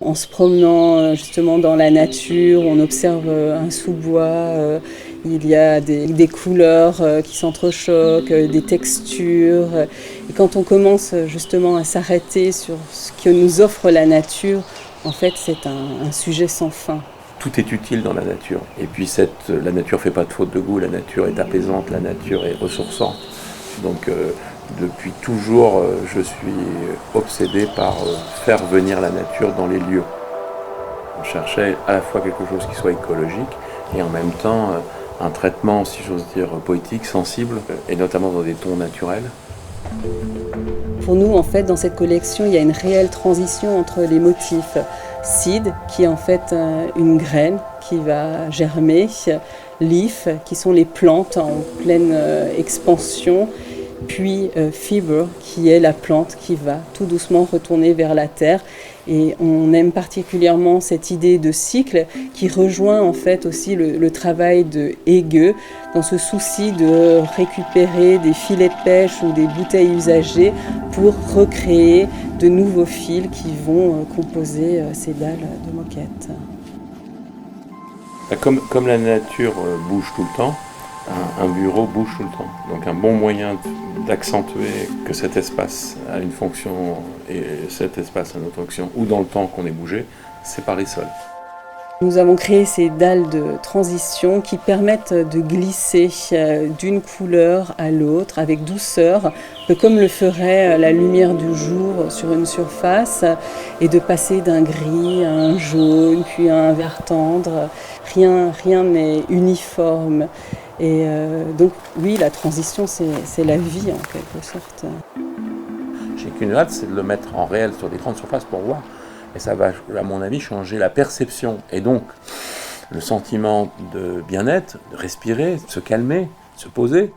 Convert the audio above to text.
En se promenant justement dans la nature, on observe un sous-bois, il y a des couleurs qui s'entrechoquent, des textures. Et quand on commence justement à s'arrêter sur ce que nous offre la nature, en fait c'est un sujet sans fin. Tout est utile dans la nature. Et puis la nature ne fait pas de faute de goût, la nature est apaisante, la nature est ressourçante. Donc depuis toujours, je suis obsédé par faire venir la nature dans les lieux. On cherchait à la fois quelque chose qui soit écologique et en même temps un traitement, si j'ose dire, poétique, sensible, et notamment dans des tons naturels. Pour nous, en fait, dans cette collection, il y a une réelle transition entre les motifs. Seed, qui est en fait une graine qui va germer, leaf, qui sont les plantes en pleine expansion, puis fiber, qui est la plante qui va tout doucement retourner vers la terre. Et on aime particulièrement cette idée de cycle qui rejoint en fait aussi le travail de Hege dans ce souci de récupérer des filets de pêche ou des bouteilles usagées pour recréer de nouveaux fils qui vont composer ces dalles de moquette. Comme la nature bouge tout le temps, un bureau bouge tout le temps. Donc un bon moyen d'accentuer que cet espace a une fonction et cet espace a une autre fonction, ou dans le temps qu'on est bougé, c'est par les sols. Nous avons créé ces dalles de transition qui permettent de glisser d'une couleur à l'autre avec douceur, un peu comme le ferait la lumière du jour sur une surface, et de passer d'un gris à un jaune, puis à un vert tendre. Rien n'est uniforme. Et donc oui, la transition, c'est la vie en quelque sorte. J'ai qu'une hâte, c'est de le mettre en réel sur des grandes surfaces pour voir. Et ça va, à mon avis, changer la perception. Et donc, le sentiment de bien-être, de respirer, de se calmer, de se poser.